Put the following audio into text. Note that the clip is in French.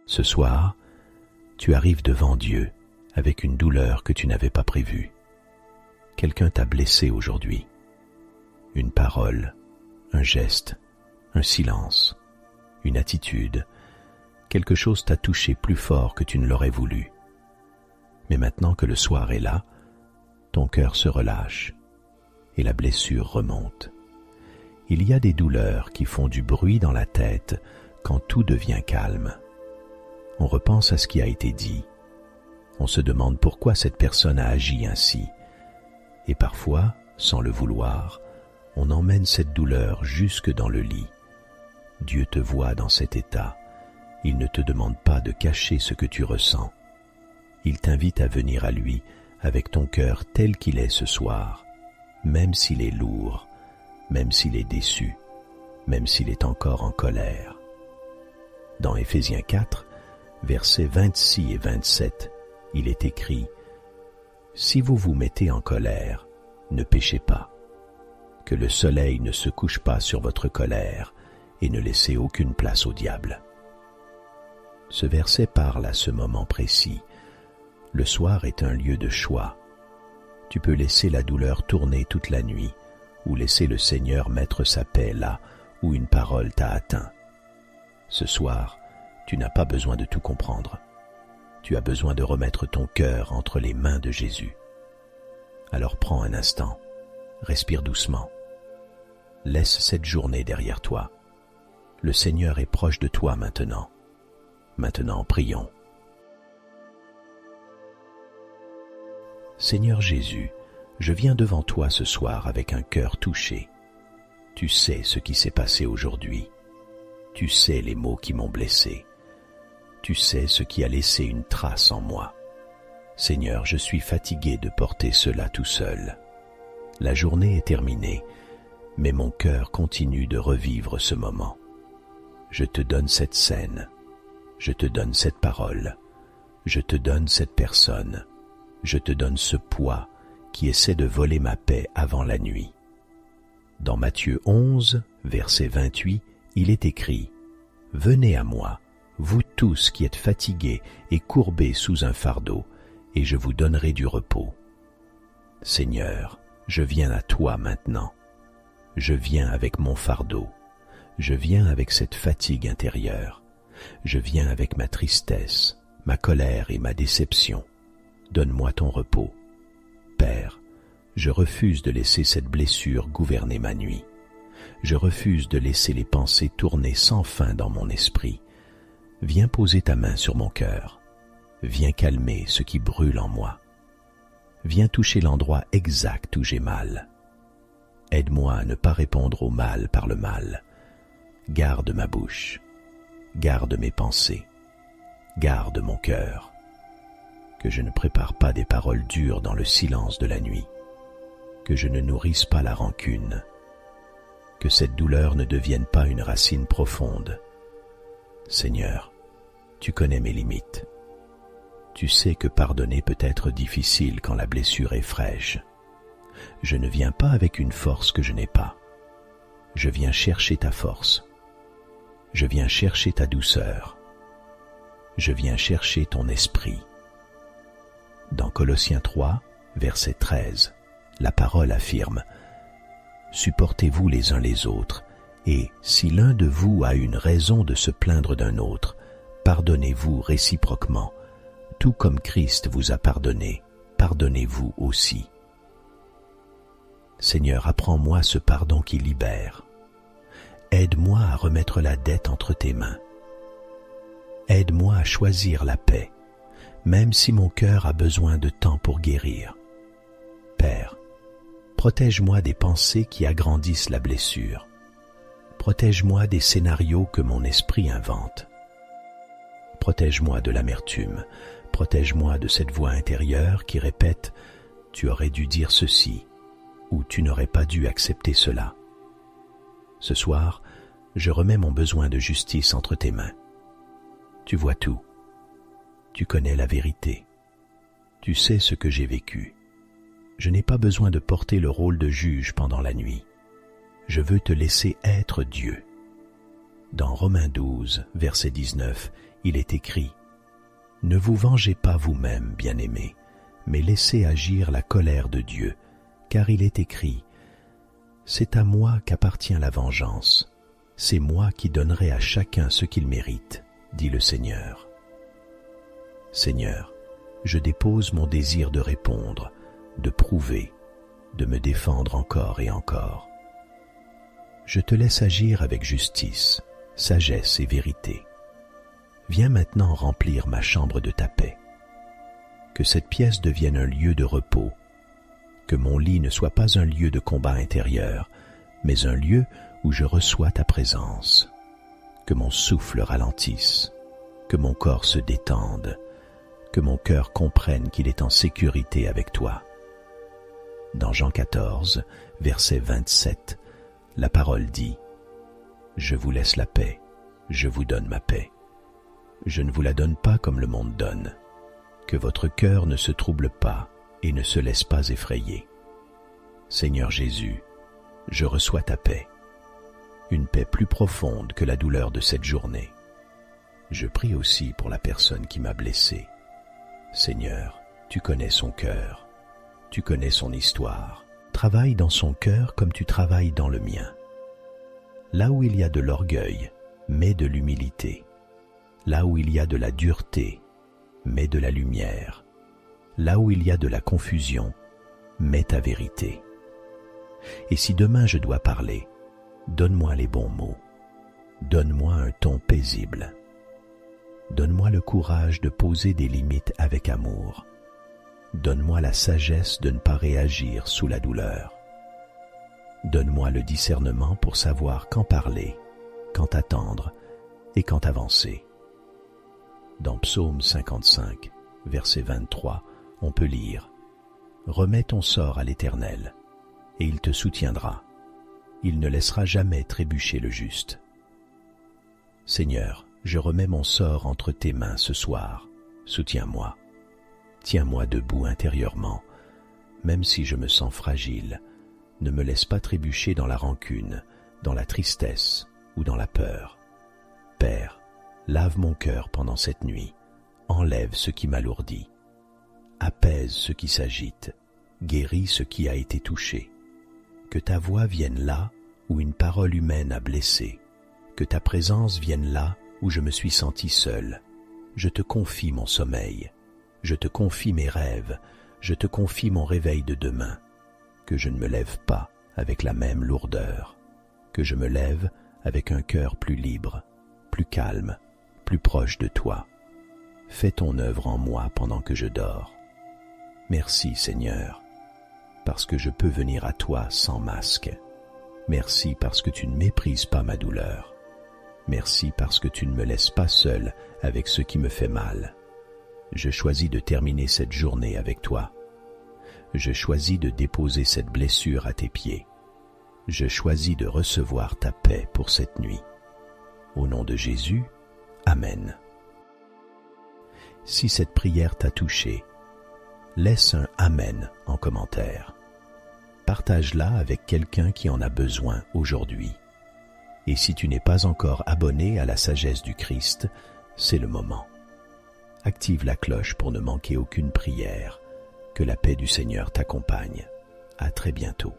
Ce soir, tu arrives devant Dieu avec une douleur que tu n'avais pas prévue. Quelqu'un t'a blessé aujourd'hui. Une parole, un geste, un silence, une attitude, quelque chose t'a touché plus fort que tu ne l'aurais voulu. Mais maintenant que le soir est là, ton cœur se relâche et la blessure remonte. Il y a des douleurs qui font du bruit dans la tête quand tout devient calme. On repense à ce qui a été dit. On se demande pourquoi cette personne a agi ainsi. Et parfois, sans le vouloir, on emmène cette douleur jusque dans le lit. Dieu te voit dans cet état. Il ne te demande pas de cacher ce que tu ressens. Il t'invite à venir à lui avec ton cœur tel qu'il est ce soir, même s'il est lourd, même s'il est déçu, même s'il est encore en colère. Dans Éphésiens 4, versets 26 et 27, il est écrit « Si vous vous mettez en colère, ne péchez pas. Que le soleil ne se couche pas sur votre colère et ne laissez aucune place au diable. » Ce verset parle à ce moment précis. Le soir est un lieu de choix. Tu peux laisser la douleur tourner toute la nuit ou laisser le Seigneur mettre sa paix là où une parole t'a atteint. Ce soir, tu n'as pas besoin de tout comprendre. Tu as besoin de remettre ton cœur entre les mains de Jésus. Alors prends un instant, respire doucement. Laisse cette journée derrière toi. Le Seigneur est proche de toi maintenant. Maintenant, prions. Seigneur Jésus, je viens devant toi ce soir avec un cœur touché. Tu sais ce qui s'est passé aujourd'hui. Tu sais les mots qui m'ont blessé. Tu sais ce qui a laissé une trace en moi. Seigneur, je suis fatigué de porter cela tout seul. La journée est terminée, mais mon cœur continue de revivre ce moment. Je te donne cette scène. Je te donne cette parole. Je te donne cette personne. Je te donne ce poids qui essaie de voler ma paix avant la nuit. Dans Matthieu 11, verset 28, il est écrit « Venez à moi, vous tous qui êtes fatigués et courbés sous un fardeau, et je vous donnerai du repos. » Seigneur, je viens à toi maintenant. Je viens avec mon fardeau. Je viens avec cette fatigue intérieure. Je viens avec ma tristesse, ma colère et ma déception. Donne-moi ton repos. Père, je refuse de laisser cette blessure gouverner ma nuit. Je refuse de laisser les pensées tourner sans fin dans mon esprit. Viens poser ta main sur mon cœur. Viens calmer ce qui brûle en moi. Viens toucher l'endroit exact où j'ai mal. Aide-moi à ne pas répondre au mal par le mal. Garde ma bouche. Garde mes pensées. Garde mon cœur. Que je ne prépare pas des paroles dures dans le silence de la nuit. Que je ne nourrisse pas la rancune. Que cette douleur ne devienne pas une racine profonde. Seigneur, tu connais mes limites. Tu sais que pardonner peut être difficile quand la blessure est fraîche. Je ne viens pas avec une force que je n'ai pas. Je viens chercher ta force. Je viens chercher ta douceur. Je viens chercher ton esprit. Dans Colossiens 3, verset 13, la parole affirme « Supportez-vous les uns les autres, et si l'un de vous a une raison de se plaindre d'un autre, pardonnez-vous réciproquement, tout comme Christ vous a pardonné, pardonnez-vous aussi. » Seigneur, apprends-moi ce pardon qui libère. Aide-moi à remettre la dette entre tes mains. Aide-moi à choisir la paix, même si mon cœur a besoin de temps pour guérir. Père, protège-moi des pensées qui agrandissent la blessure. Protège-moi des scénarios que mon esprit invente. Protège-moi de l'amertume. Protège-moi de cette voix intérieure qui répète « Tu aurais dû dire ceci » ou « Tu n'aurais pas dû accepter cela ». Ce soir, je remets mon besoin de justice entre tes mains. Tu vois tout. Tu connais la vérité. Tu sais ce que j'ai vécu. Je n'ai pas besoin de porter le rôle de juge pendant la nuit. Je veux te laisser être Dieu. Dans Romains 12, verset 19, il est écrit « Ne vous vengez pas vous-même, bien-aimés, mais laissez agir la colère de Dieu, car il est écrit « C'est à moi qu'appartient la vengeance, c'est moi qui donnerai à chacun ce qu'il mérite, dit le Seigneur. » Seigneur, je dépose mon désir de répondre, de prouver, de me défendre encore et encore. Je te laisse agir avec justice, sagesse et vérité. Viens maintenant remplir ma chambre de ta paix. Que cette pièce devienne un lieu de repos, que mon lit ne soit pas un lieu de combat intérieur, mais un lieu où je reçois ta présence. Que mon souffle ralentisse, que mon corps se détende, que mon cœur comprenne qu'il est en sécurité avec toi. Dans Jean 14, verset 27, la parole dit « Je vous laisse la paix, je vous donne ma paix. Je ne vous la donne pas comme le monde donne. Que votre cœur ne se trouble pas et ne se laisse pas effrayer. Seigneur Jésus, je reçois ta paix, une paix plus profonde que la douleur de cette journée. Je prie aussi pour la personne qui m'a blessé. Seigneur, tu connais son cœur, tu connais son histoire. Travaille dans son cœur comme tu travailles dans le mien. Là où il y a de l'orgueil, mets de l'humilité. Là où il y a de la dureté, mets de la lumière. Là où il y a de la confusion, mets ta vérité. Et si demain je dois parler, donne-moi les bons mots. Donne-moi un ton paisible. Donne-moi le courage de poser des limites avec amour. Donne-moi la sagesse de ne pas réagir sous la douleur. Donne-moi le discernement pour savoir quand parler, quand attendre et quand avancer. Dans Psaume 55, verset 23, on peut lire « Remets ton sort à l'Éternel, et il te soutiendra. Il ne laissera jamais trébucher le juste. » Seigneur, je remets mon sort entre tes mains ce soir. Soutiens-moi. Tiens-moi debout intérieurement, même si je me sens fragile. Ne me laisse pas trébucher dans la rancune, dans la tristesse ou dans la peur. Père, lave mon cœur pendant cette nuit, enlève ce qui m'alourdit, apaise ce qui s'agite, guéris ce qui a été touché. Que ta voix vienne là où une parole humaine a blessé, que ta présence vienne là où je me suis senti seul. Je te confie mon sommeil, je te confie mes rêves, je te confie mon réveil de demain. Que je ne me lève pas avec la même lourdeur, que je me lève avec un cœur plus libre, plus calme, plus proche de toi. Fais ton œuvre en moi pendant que je dors. Merci Seigneur, parce que je peux venir à toi sans masque. Merci parce que tu ne méprises pas ma douleur. Merci parce que tu ne me laisses pas seul avec ce qui me fait mal. Je choisis de terminer cette journée avec toi. Je choisis de déposer cette blessure à tes pieds. Je choisis de recevoir ta paix pour cette nuit. Au nom de Jésus, Amen. Si cette prière t'a touché, laisse un Amen en commentaire. Partage-la avec quelqu'un qui en a besoin aujourd'hui. Et si tu n'es pas encore abonné à la sagesse du Christ, c'est le moment. Active la cloche pour ne manquer aucune prière. Que la paix du Seigneur t'accompagne. À très bientôt.